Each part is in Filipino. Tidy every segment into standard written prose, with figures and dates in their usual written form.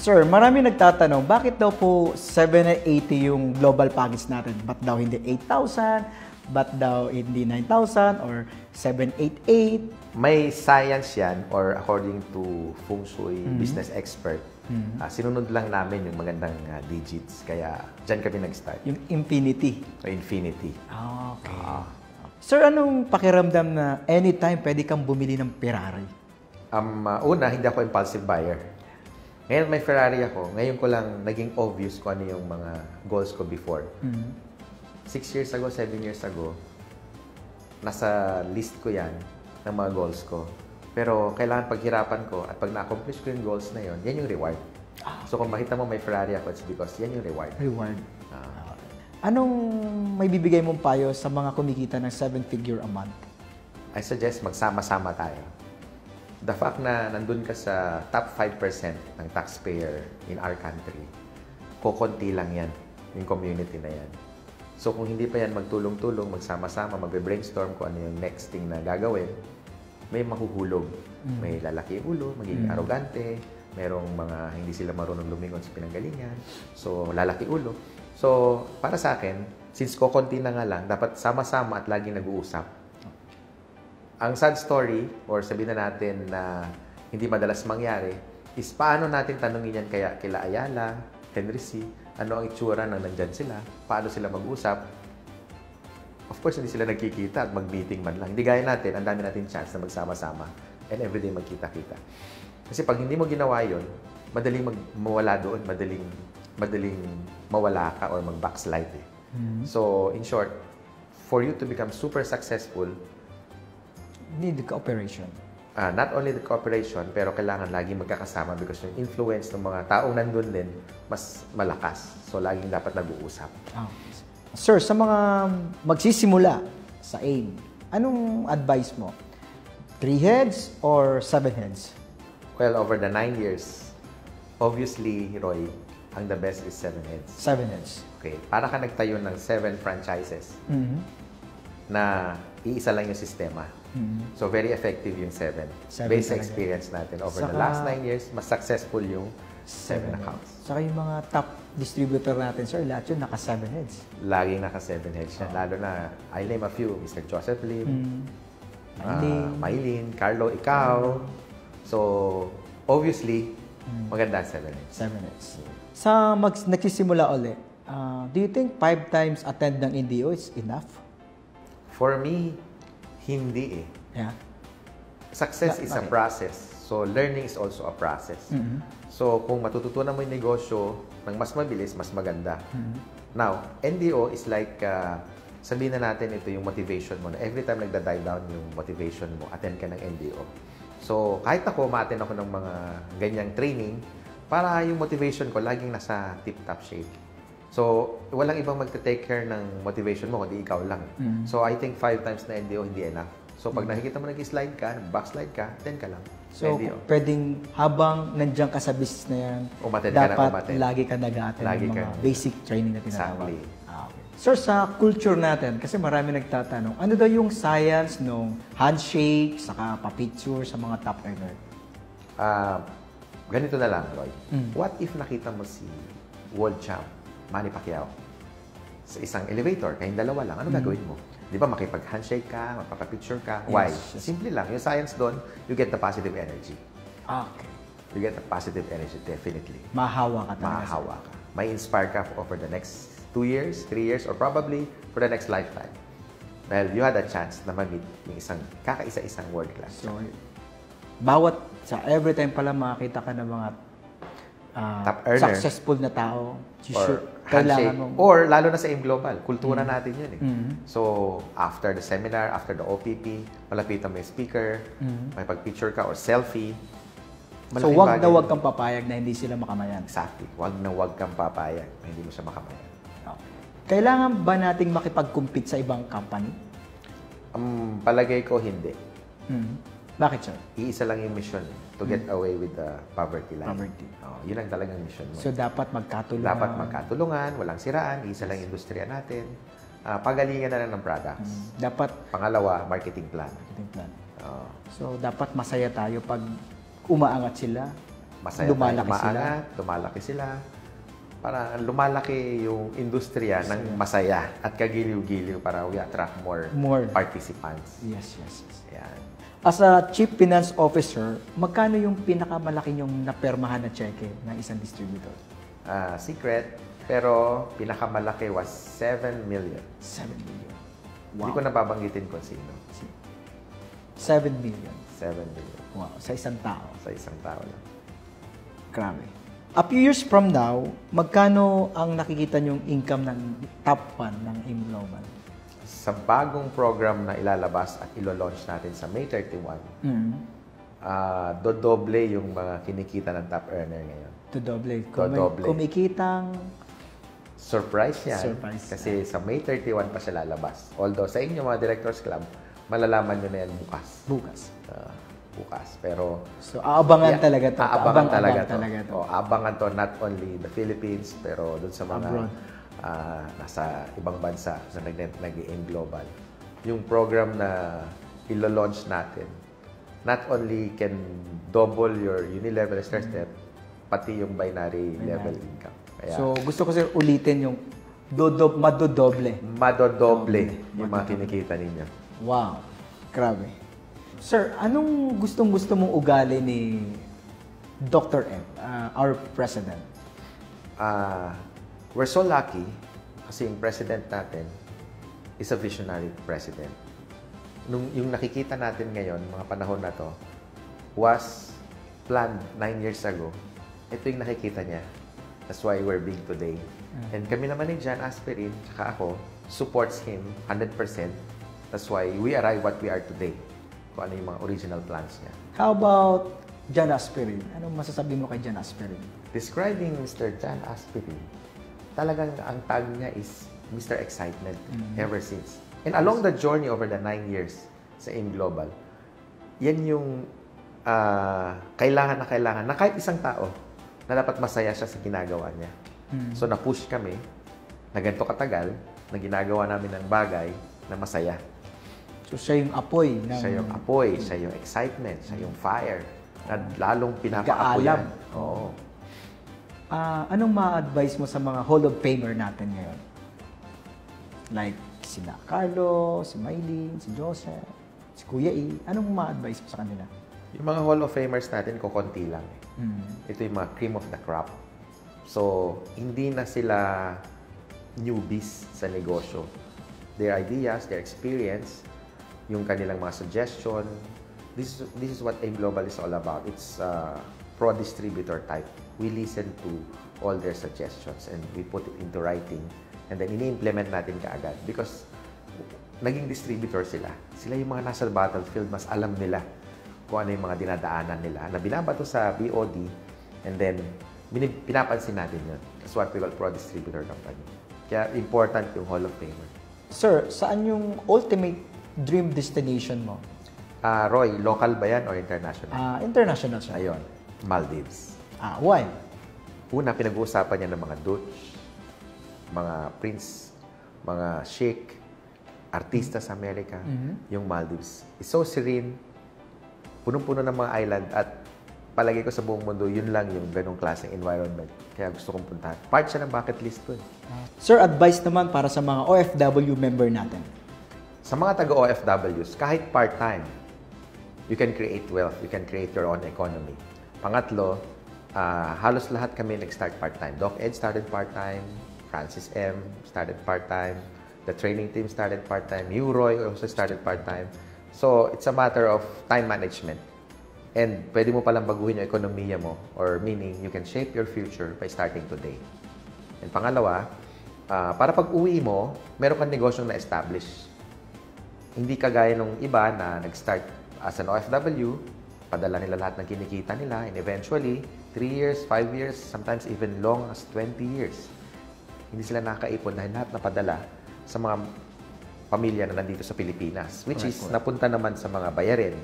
Sir, marami nagtatanong, bakit daw po 780 yung global package natin? Ba't daw hindi 8,000? Ba't daw hindi 9,000 or 788? May science yan, or according to Feng Shui business expert, sinunod lang namin yung magandang digits. Kaya dyan kami nag-start. Yung infinity. So, infinity. Okay. Sir, anong pakiramdam na anytime pwede kang bumili ng Ferrari? Una, hindi ako impulsive buyer. Ngayon may Ferrari ako. Ngayon ko lang naging obvious kung ano yung mga goals ko before. 6 years ago, 7 years ago, nasa list ko yan ng mga goals ko. Pero kailangan paghirapan ko at pag na-accomplish ko yung goals na yun, yan yung reward. So kung makita mo may Ferrari ako, it's because yan yung reward. Reward. Anong may bibigay mong payo sa mga kumikita ng 7-figure a month? I suggest magsama-sama tayo. The fact na nandun ka sa top 5% ng taxpayer in our country, kukunti lang yan, yung community na yan. So kung hindi pa yan magtulong-tulong, magsama-sama, magbe-brainstorm kung ano yung next thing na gagawin, may mahuhulog. May lalaki ulo, magiging arrogante, merong mga hindi sila marunong lumingon sa pinanggalingan, so lalaki ulo. So para sa akin, since kukunti na nga lang, dapat sama-sama at laging nag-uusap. Ang sad story, or sabihin na natin na hindi madalas mangyari, is paano natin tanungin yan kila Ayala, Henry C., ano ang itsura nang nandyan sila, paano sila mag-usap. Of course, hindi sila nagkikita at mag-meeting man lang. Hindi gaya natin, ang dami natin chance na magsama-sama and everyday magkita-kita. Kasi pag hindi mo ginawa yun, madaling mawala doon, madaling mawala ka or mag-backslide. So, in short, for you to become super successful, need the cooperation. Not only the cooperation, pero kailangan lagi magkakasama because yung influence ng mga taong nandun din, mas malakas. So, laging dapat nag-uusap. Sir, sa mga magsisimula sa AIM, anong advice mo? 3 heads or 7 heads? Well, over the 9 years, obviously, Roy, ang the best is 7 heads. 7 heads. Okay. Para ka nagtayo ng 7 franchises na iisa lang yung sistema. So, very effective yung 7. Based sa experience natin. Over the last 9 years, mas successful yung 7 accounts. Saka yung mga top distributor natin, sir, lahat yun naka 7 heads. Laging naka 7 heads yan. Lalo na, I name a few, Mr. Joseph Lim, Maylin, Carlo, ikaw. So, obviously, maganda 7 heads. 7 heads. Sa nagsisimula ulit, do you think 5 times attend ng NDO is enough? For me, hindi eh. Yeah. Success is a process. So, learning is also a process. So, kung matututunan mo yung negosyo ng mas mabilis, mas maganda. Now, NDO is like, sabihin na natin ito yung motivation mo. Na every time nagda-die down yung motivation mo, attend ka ng NDO. So, kahit ako, ma-attend ako ng mga ganyang training para yung motivation ko laging nasa tip-top shape. So, walang ibang magte-take care ng motivation mo, kundi ikaw lang. So, I think 5 times na NDO, hindi enough. So, pag nakikita mo nag-slide ka, backslide ka, 10 ka lang. So, NDO. pwedeng habang nandiyan ka sa business na yan, dapat lagi ka nag-attend ng mga basic training na tinatawag. Exactly. Okay. Sir, sa culture natin, kasi marami nagtatanong, ano daw yung science nung handshake, saka pa-picture sa mga top earner? Ganito na lang, Roy. What if nakita mo si world champ, Manny Pacquiao, sa isang elevator, kayong dalawa lang, ano gagawin mo? Di ba makipag-handshake ka, magpapapicture ka? Why? Simple lang. Yung science doon, you get the positive energy. Okay. You get the positive energy, definitely. Mahawa ka talaga. Mahahawa ka. May inspire ka over the next 2 years, 3 years, or probably for the next lifetime. Dahil you had a chance na mag-meet yung isang kakaisa-isang world class. So, sa every time pala makakita ka ng mga top earner, successful na tao, or kailangan handshake, or lalo na sa AIM Global, kultura natin yun eh. So, after the seminar, after the OPP, malapitan mo yung speaker, may pag-picture ka or selfie. So, wag na wag kang papayag na hindi sila makamayan. Exactly. Wag na wag kang papayag na hindi mo siya makamayan. Okay. Kailangan ba nating makipag-compete sa ibang company? Palagay ko hindi. Bakit, sir? Iisa lang yung mission to get away with the poverty line. Poverty. Yun ang talagang mission mo. So, dapat magkatulungan. Dapat magkatulungan, walang siraan, iisa lang yung industriya natin. Pagalingan na lang ng products. Dapat pangalawa, marketing plan. So, dapat masaya tayo pag umaangat sila. masaya lumalaki sila. Para lumalaki yung industriya ng masaya at kagiliw-giliw para we attract more participants. Yes. Yan. As a Chief Finance Officer, magkano yung pinakamalaki yung napermahan na cheque ng isang distributor? Secret, pero pinakamalaki was 7 million. 7 million. Hindi ko nababanggitin kung sino. 7 million. 7 million. Wow, sa isang tao. Sa isang tao lang. Grabe. A few years from now, magkano ang nakikita niyong income ng top 1 ng AIM Global? Sa bagong program na ilalabas at ilo-launch natin sa May 31, dodoble yung mga kinikita ng top earner ngayon. Dodoble. Dodoble. Kumikitang... Surprise yan. Kasi sa May 31 pa siya lalabas. Although sa inyo mga Directors Club, malalaman nyo na yan bukas. Bukas. Pero... So, aabangan talaga to. Aabangan talaga to. Aabangan to not only the Philippines, pero doon sa mga nasa ibang bansa na nag-aim global. Yung program na ilo-launch natin, not only can double your unilevel step, pati yung binary level income. Kaya, so, gusto ko sir ulitin yung madodoble. Yung mga kinikita ninyo. Wow. Grabe. Sir, anong gustong-gusto mong ugali ni Dr. M, our president? We're so lucky kasi yung president natin is a visionary president. Yung nakikita natin ngayon, mga panahon na to, was planned 9 years ago. Ito yung nakikita niya. That's why we're big today. And kami naman ni John Aspirin, tsaka ako, supports him 100%. That's why we arrive what we are today. Kung ano yung mga original plans niya. How about John Aspirin? Anong masasabi mo kay John Aspirin? Describing Mr. John Aspirin, talagang ang tag niya is Mr. Excitement ever since. And along the journey over the 9 years sa AIM Global, yan yung kailangan na kahit isang tao na dapat masaya siya sa ginagawa niya. So na-push kami na ganito katagal na ginagawa namin ng bagay na masaya. So, siya yung apoy. Siya yung apoy, siya yung excitement, siya yung fire. Na lalong pinapaapoyan. Oo. Anong ma-advise mo sa mga Hall of Famer natin ngayon? Like, sila Carlo, si Maylene, si Joseph, si Kuya E. Anong ma-advise mo sa kanila? Yung mga Hall of Famers natin, kukunti lang. Ito yung mga cream of the crop. So, hindi na sila newbies sa negosyo. Their ideas, their experience, yung kanilang mga suggestion. This is what AIM Global is all about. It's pro-distributor type. We listen to all their suggestions and we put it into writing and then ini-implement natin kaagad because naging distributor sila. Sila yung mga nasa battlefield, mas alam nila kung ano yung mga dinadaanan nila na binabato sa BOD and then pinapansin natin yun. That's what we call pro-distributor company. Kaya important yung Hall of Famer. Sir, saan yung ultimate dream destination mo? Roy, local ba yan or international? International siya. Ayun, Maldives. Why? Una, pinag-uusapan niya ng mga Dutch, mga prince, mga sheikh, artista sa Amerika, yung Maldives. It's so serene, punong-puno ng mga island at palagi ko sa buong mundo, yun lang yung ganong klaseng environment. Kaya gusto kong puntahan. Part siya ng bucket list ko. Sir, advice naman para sa mga OFW member natin. Sa mga taga-OFWs, kahit part-time, you can create wealth, you can create your own economy. Pangatlo, halos lahat kami nag-start part-time. Doc Ed started part-time, Francis M. started part-time, the training team started part-time, you, Roy, also started part-time. So, it's a matter of time management. And pwede mo palang baguhin yung ekonomiya mo, or meaning, you can shape your future by starting today. And pangalawa, para pag-uwi mo, meron kang negosyong na-establish. Hindi kagaya nung iba na nag-start as an OFW, padala nila lahat ng kinikita nila, and eventually, 3 years, 5 years, sometimes even long as 20 years. Hindi sila nakakaipon dahil lahat napadala sa mga pamilya na nandito sa Pilipinas, which is napunta naman sa mga bayarin,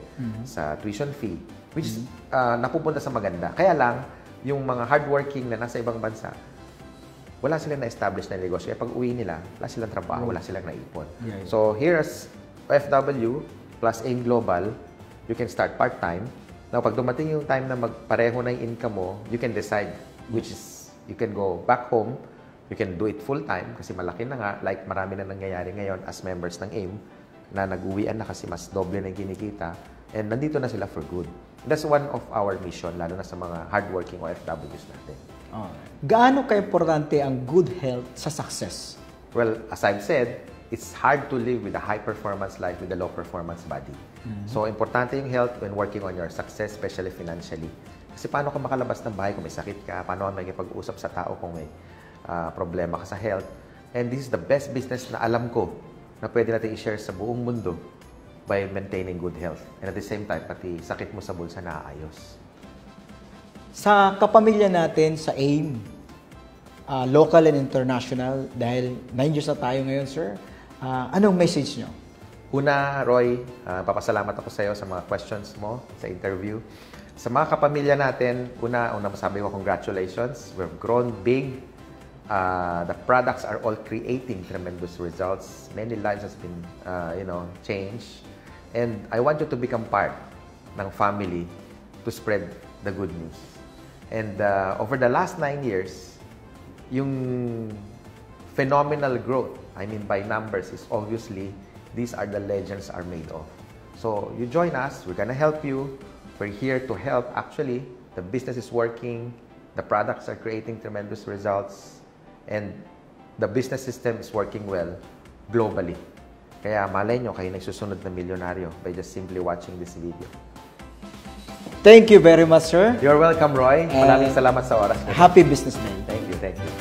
sa tuition fee, which is napupunta sa maganda. Kaya lang, yung mga hardworking na nasa ibang bansa, wala silang na-establish na negosyo. Kaya pag uwi nila, wala silang trabaho, wala silang naipon. So, here as OFW plus AIM Global, you can start part-time Now, pag dumating yung time na magpareho na yung income mo, you can decide which is, you can go back home, you can do it full-time kasi malaki na nga, like marami na nangyayari ngayon as members ng AIM na nag-uwian na kasi mas doble na yung kinikita and nandito na sila for good. That's one of our mission, lalo na sa mga hardworking OFWs natin. Gaano ka-importante ang good health sa success? Well, as I've said, it's hard to live with a high-performance life with a low-performance body. So, importante yung health when working on your success, especially financially. Kasi paano ka makalabas ng bahay kung may sakit ka? Paano ka makikipag-usap sa tao kung may problema ka sa health? And this is the best business na alam ko na pwede natin i-share sa buong mundo by maintaining good health. And at the same time, pati sakit mo sa bulsa naaayos. Sa kapamilya natin sa AIM, local and international, dahil 9 years na tayo ngayon, sir, anong message nyo? Una, Roy, papasalamat ako sa iyo sa mga questions mo sa interview. Sa mga kapamilya natin, una masabi ko congratulations. We've grown big. The products are all creating tremendous results. Many lives has been, changed. And I want you to become part ng family to spread the good news. And over the last 9 years, yung phenomenal growth, I mean by numbers, is obviously these are the legends are made of. So you join us, we're gonna help you. We're here to help. Actually, the business is working, the products are creating tremendous results, and the business system is working well globally. Kaya malay nyo, kayo nagsusunod na milyonaryo by just simply watching this video. Thank you very much, sir. You're welcome, Roy. Maraming salamat sa oras mo. Happy business day. Thank you, thank you.